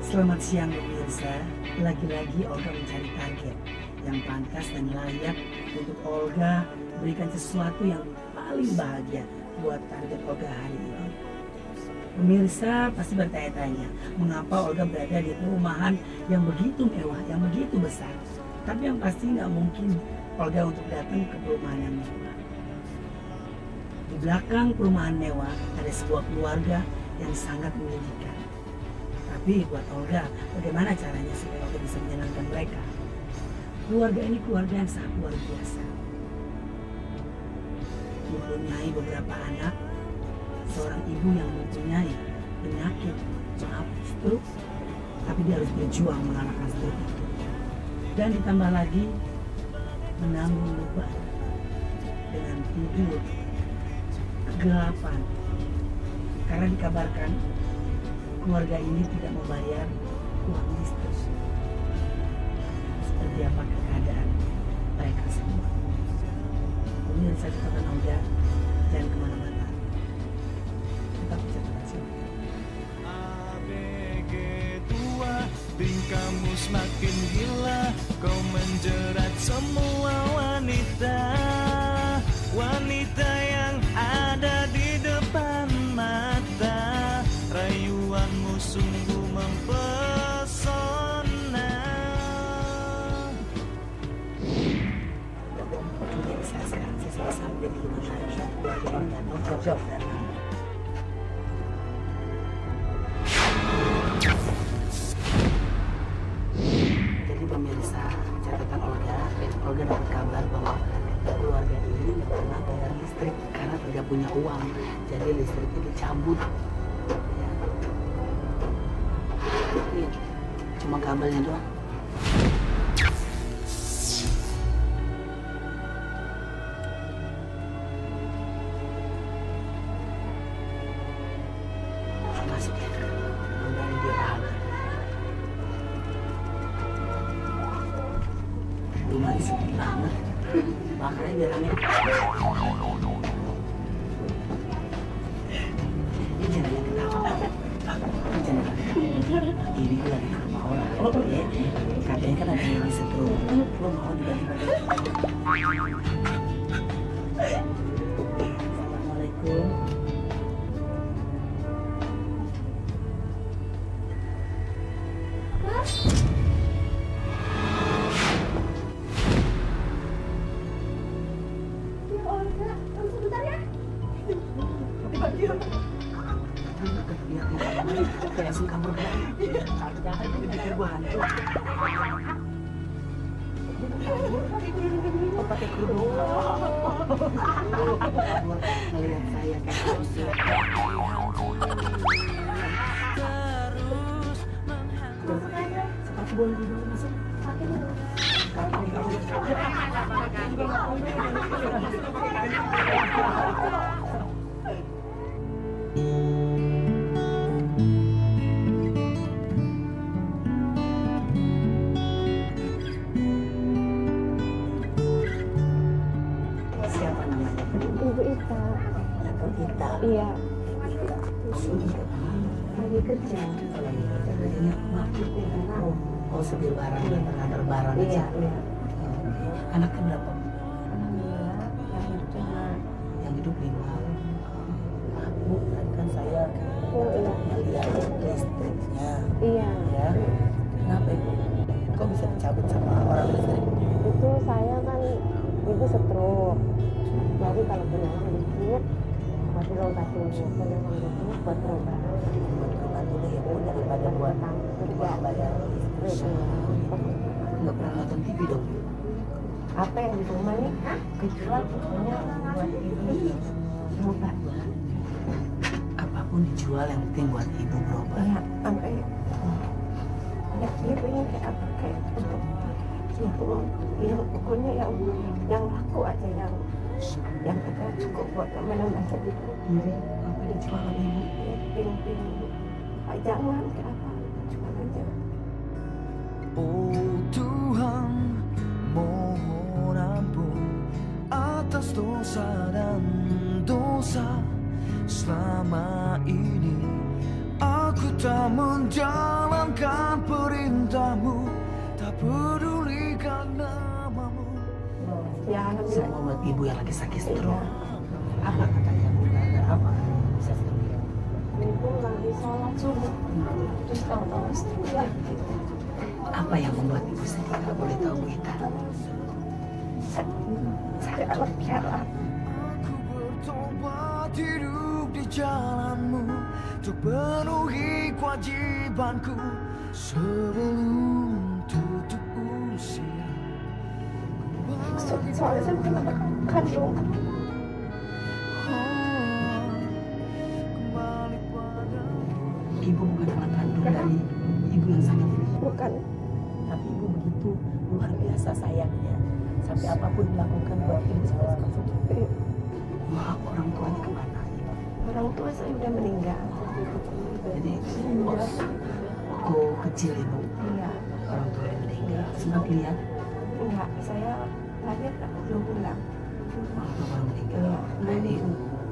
Selamat siang pemirsa, lagi-lagi Olga mencari target yang pantas dan layak untuk Olga berikan sesuatu yang paling bahagia buat target Olga hari ini. Pemirsa pasti bertanya-tanya, mengapa Olga berada di perumahan yang begitu mewah, yang begitu besar. Tapi yang pasti nggak mungkin Olga untuk datang ke perumahan yang mewah. Di belakang perumahan mewah ada sebuah keluarga yang sangat menyedihkan. Tapi buat Olga, bagaimana caranya supaya Olga bisa menyenangkan mereka? Keluarga ini keluarga yang sangat luar biasa. Mempunyai beberapa anak, seorang ibu yang mempunyai penyakit, maaf, stroke, tapi dia harus berjuang mengalahkan stroke itu. Dan ditambah lagi menanggung beban dengan tidur kegelapan. Karena dikabarkan keluarga ini tidak membayar uang listrik. Seperti apa keadaan mereka semua? Pemirsa catatan Olga, jangan kemana-mana. Tetap di catatan sini. ABG tua, tingkahmu semakin gila, kau menjerat semua wanita, wanita yang ada di depan mata. Rayuanmu sungguh mempesona. Pemirsa, sekarang saya sudah sampai di rumah keluarga ini dan Olga. Jadi pemirsa, catatan Olga dapat kabar bahwa keluarga ini nggak pernah bayar listrik karena tidak punya uang. Jadi listriknya dicabut. Ya. Ini cuma kabelnya doang. Masuk ya, mudah-mudahan dia bahagia. Rumah ini sepi banget, makanya biar rame. Ini jangan ketawa, ini jangan ketawa. Ini gue lagi ke rumah orang, ya. Katanya kan ada yang disetrum, lo mau tiba-tiba. Assalamualaikum. Kayak langsung kabur lagi. Jangan dipikir gua hantu. Oh, pakai kerudung. Ngeliat saya kayak hantu. Sepatu boleh dibawa masuk. Siapa namanya? Ibu Ita. Ibu Ita. Iya. Lagi kerja. Lagi kerja. Kerjanya makhluk ya. Oh, sebil barang, antar barang aja. Iya, iya. Anaknya berapa? Alhamdulillah, yang hidup cuma Yang hidup 5. Bu, tadi kan saya ngeliat listriknya. iya. Ya. Kenapa Ibu? Kok bisa dicabut sama orang listrik? Itu saya kan ibu stroke. Jadi kalau punya uang dikit, masih lo kasih punya uang dikit buat berobat. Buat berobat dulu ya Bu, daripada buat Kerja. bayar listrik. Nggak pernah nonton TV dong? Apa yang di rumah nih? Kejual pokoknya buat ibu berobat. Apapun dijual yang penting buat Ibu berobat. Iya, sampai ya dia pengen kayak apa kayak untuk yang pokoknya yang laku aja yang kita cukup buat menambah sedikit. Jadi apa dijual sama Ibu? Ya, ping jangan kayak apa jual aja. Oh Tuhan, mohon ampun atas dosa dan dosa selama ini aku tak menjalani menjalankan perintahmu, tak pedulikan namamu. Ya, Saya alhamdulillah. mau buat ibu yang lagi sakit stroke. Apa katanya bu? Ada apa? Bisa stroke? Ibu lagi sholat subuh, terus tahu-tahu stroke. Apa yang membuat ibu sedih? Kalau boleh tahu Bu Ita. Saya lega. Aku bertobat hidup di jalanmu, untuk penuhi kewajibanku sebelum tutup usia. Soalnya saya bukan anak kandung. Kembali padamu. Ibu bukan anak kandung dari ibu yang sakit ini. Bukan. Tapi ibu begitu luar biasa sayangnya. Sampai apapun dilakukan buat ibu seperti itu. Wah, orang tuanya kemana? Orang tua saya udah meninggal. Jadi, waktu kecil ibu, Iya. orang tuanya meninggal. Sempat lihat Enggak, saya lahir belum pulang. orang tua baru meninggal. Iya. Nah, ini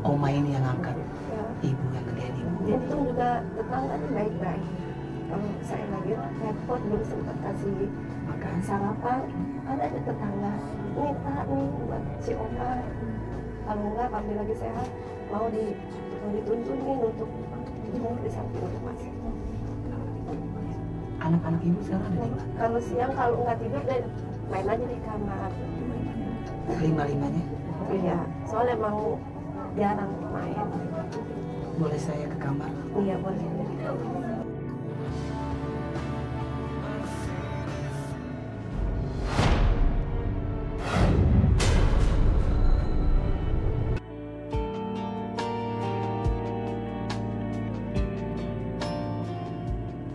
oma ini yang angkat Ya. ibu yang gedein ibu. Jadi itu juga tetangganya baik-baik. Kalau saya lagi repot belum sempat kasih Makan sarapan, ada tetangga minta nih buat si oma. Kalau enggak, kami lagi sehat mau ditunjukin untuk jemur di samping rumah. anak-anak ibu sekarang ada di mana? Kalau siang kalau nggak tidur dan main aja di kamar. Lima-limanya Iya, soalnya emang jarang main. boleh saya ke kamar? Iya boleh.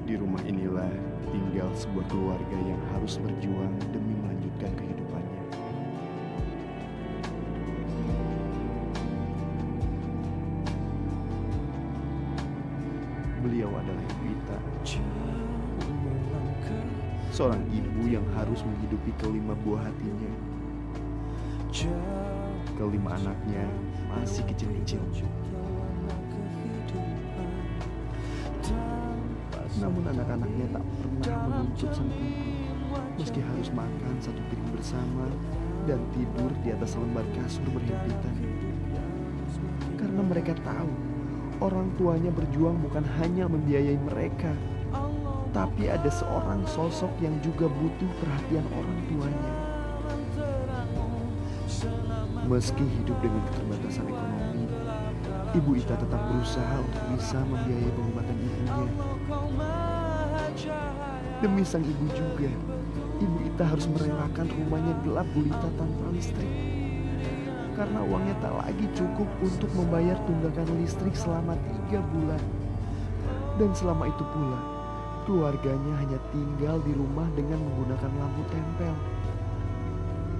Di rumah inilah tinggal sebuah keluarga yang harus berjuang demi melanjutkan kehidupannya. Beliau adalah Ibu Ita, seorang ibu yang harus menghidupi kelima buah hatinya. Kelima anaknya masih kecil-kecil. Namun anak-anaknya tak pernah menuntut sang ibu, meski harus makan satu piring bersama dan tidur di atas lembar kasur berhimpitan. Karena mereka tahu orang tuanya berjuang bukan hanya membiayai mereka, tapi ada seorang sosok yang juga butuh perhatian orang tuanya. Meski hidup dengan keterbatasan ekonomi, Ibu Ita tetap berusaha untuk bisa membiayai pengobatan ibunya. Demi sang ibu juga, Ibu Ita harus merelakan rumahnya gelap gulita tanpa listrik. Karena uangnya tak lagi cukup untuk membayar tunggakan listrik selama 3 bulan. Dan selama itu pula, keluarganya hanya tinggal di rumah dengan menggunakan lampu tempel.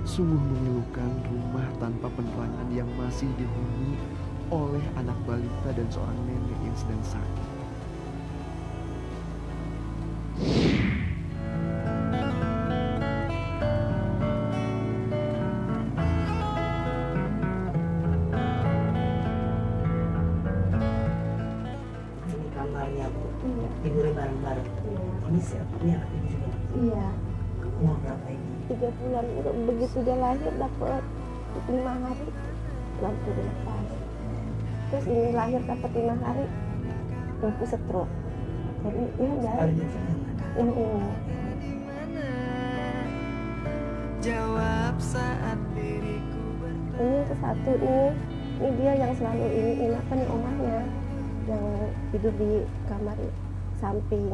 Sungguh memilukan rumah tanpa penerangan yang masih dihuni oleh anak balita dan seorang nenek yang sedang sakit. Ini kamarnya Bu. Iya. Tidurnya bareng-bareng. Ini siapa? Ini anak ibu juga. Iya. Umur berapa ini? 3 bulan begitu dia lahir dapat 5 hari lampu dilepas. Terus ini lahir dapat 5 hari lampu stroke. Jadi ya Sekali dari dia jangan. yang ini. Jawab saat diriku Ini satu ini dia yang selalu ini apa nih omahnya yang tidur di kamar samping.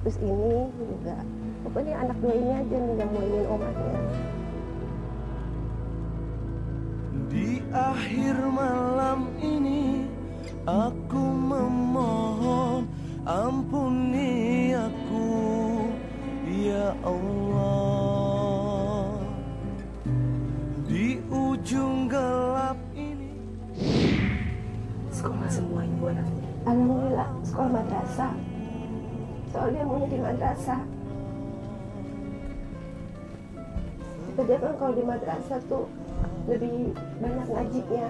Terus ini juga pokoknya anak 2 ini aja nih yang mau ingin omahnya. Di akhir malam ini aku memohon ampuni aku ya Allah. Di ujung gelap ini Sekolah semua ibu anaknya. Alhamdulillah sekolah madrasah. Soalnya mau di madrasah. Dia kan kalau di madrasah tuh lebih banyak ngajinya.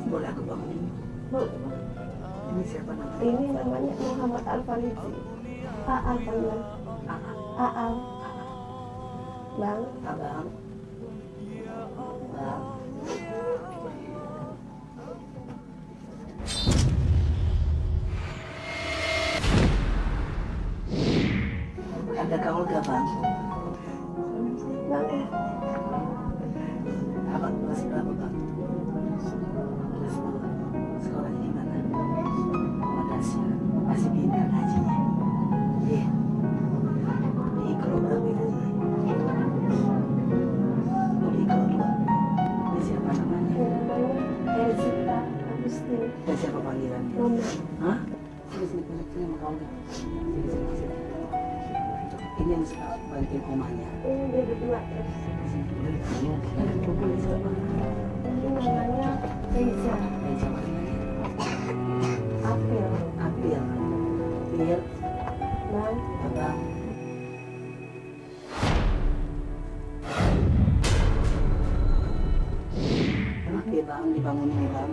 Boleh aku bangun? Boleh. Ini siapa namanya? Ini namanya Muhammad Al-Farizi. Aal panggil. Aal. Bang. Abang. Bang. Ada Kak Olga, Bang. Bang. Abang kelas berapa, Bang? Kelas 2. Sekolahnya di mana? Makasih. Masih pintar ngajinya. Iya. Di Ikro berapa itu? Oh, di Ikro 2. Ini siapa namanya? Elzita Agustin. Dan siapa panggilannya? Romo. Hah? Sini sama Kak Olga. Sini. Ini yang suka balikin omanya. Ini dia berdua terus. Boleh siapa? Ini namanya Reza. Reza namanya. April. April. Pil. Bang. Abang. Kenapa ya, Bang? Dibangunin ya, Bang?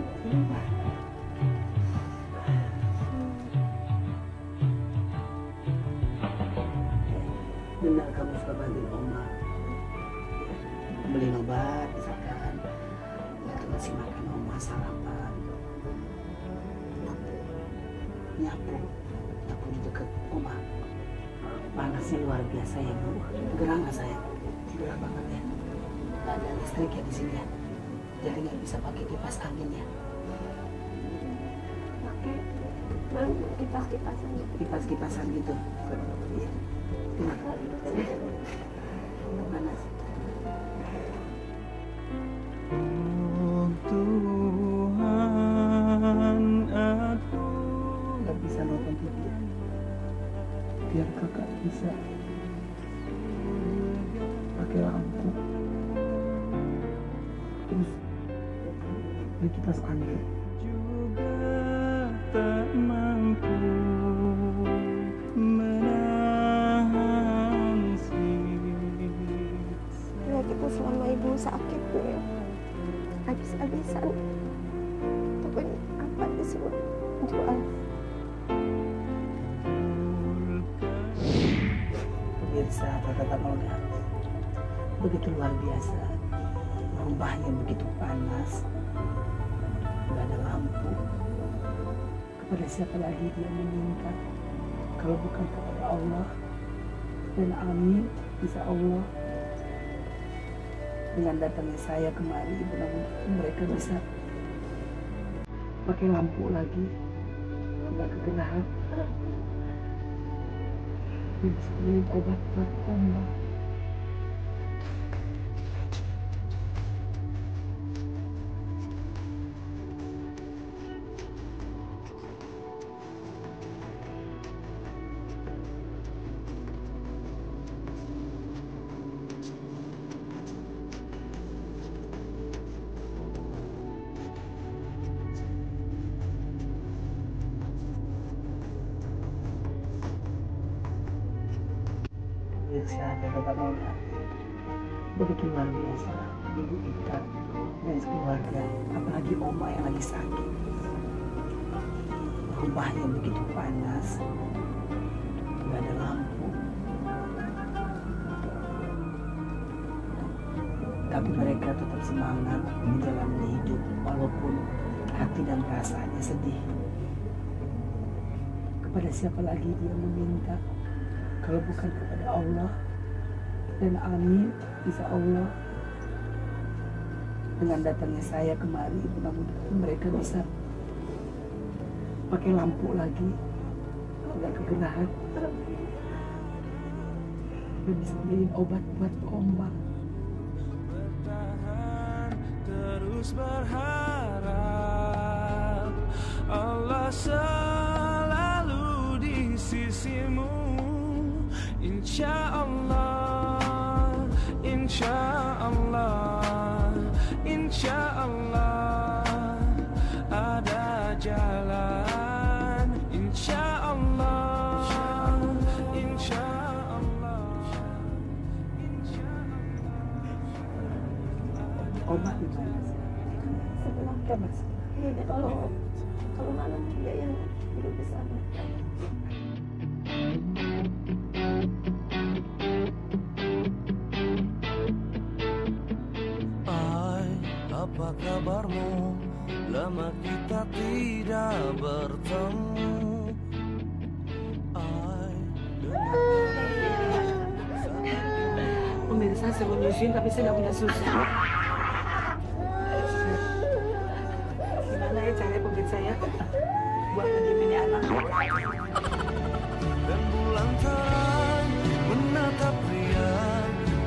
Benar kamu suka bantuin oma. Beliin obat, misalkan. Atau ngasih makan oma, sarapan. Nyapu di dekat oma. Panasnya luar biasa ya, Bu. Gerah nggak sayang? Gerah banget ya. Nggak ada listrik ya di sini ya. Jadi nggak bisa pakai kipas angin ya. Pakai bang kipas-kipasan gitu. Kipas-kipasan gitu. Iya. Panas. Oh Tuhan, aku Nggak bisa nonton TV ya. Biar kakak bisa pakai lampu. Terus beli kipas angin. juga tak mampu menahan siksa. Ya kita selama ibu sakit tuh ya habis-habisan. Pokoknya apa disuruh jual. Pemirsa kata Olga, begitu luar biasa. Rumahnya begitu panas, nggak ada lampu. Kepada siapa lagi dia meminta kalau bukan kepada Allah? Dan amin, insya Allah. Dengan datangnya saya kemari, mudah-mudahan mereka bisa pakai lampu lagi, nggak kegelapan. Bisa beli obat buat oma. Pemirsa kata Olga, begitu luar biasa ibu kita dan sekeluarga, apalagi oma yang lagi sakit. Rumahnya begitu panas, nggak ada lampu. Tapi mereka tetap semangat menjalani hidup walaupun hati dan perasaannya sedih. Kepada siapa lagi dia meminta kalau bukan kepada Allah? Dan amin, insya Allah. Dengan datangnya saya kemari, mudah-mudahan mereka bisa pakai lampu lagi, nggak kegelapan. Dan bisa beliin obat buat oma. Bertahan, terus berharap Allah selalu di sisimu. Insya Allah, insya Allah, insya Allah ada jalan. Insya Allah, insya Allah, insya Allah. Obat itu Sebelah mas. ini kalau kalau malam dia yang hidup di sana. Apa kabarmu? Lama kita tidak bertemu. Pemirsa, saya mau nyusuin tapi saya nggak punya susu. Gimana ya caranya pemirsa ya? Buat ngediemin anak. Dan bulan terang menatap pria,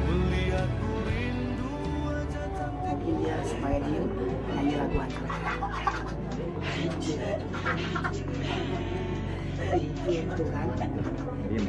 melihatku rindu wajah cantik. Mungkin dia supaya diem nyanyi lagu anak. Itu kan. Diem.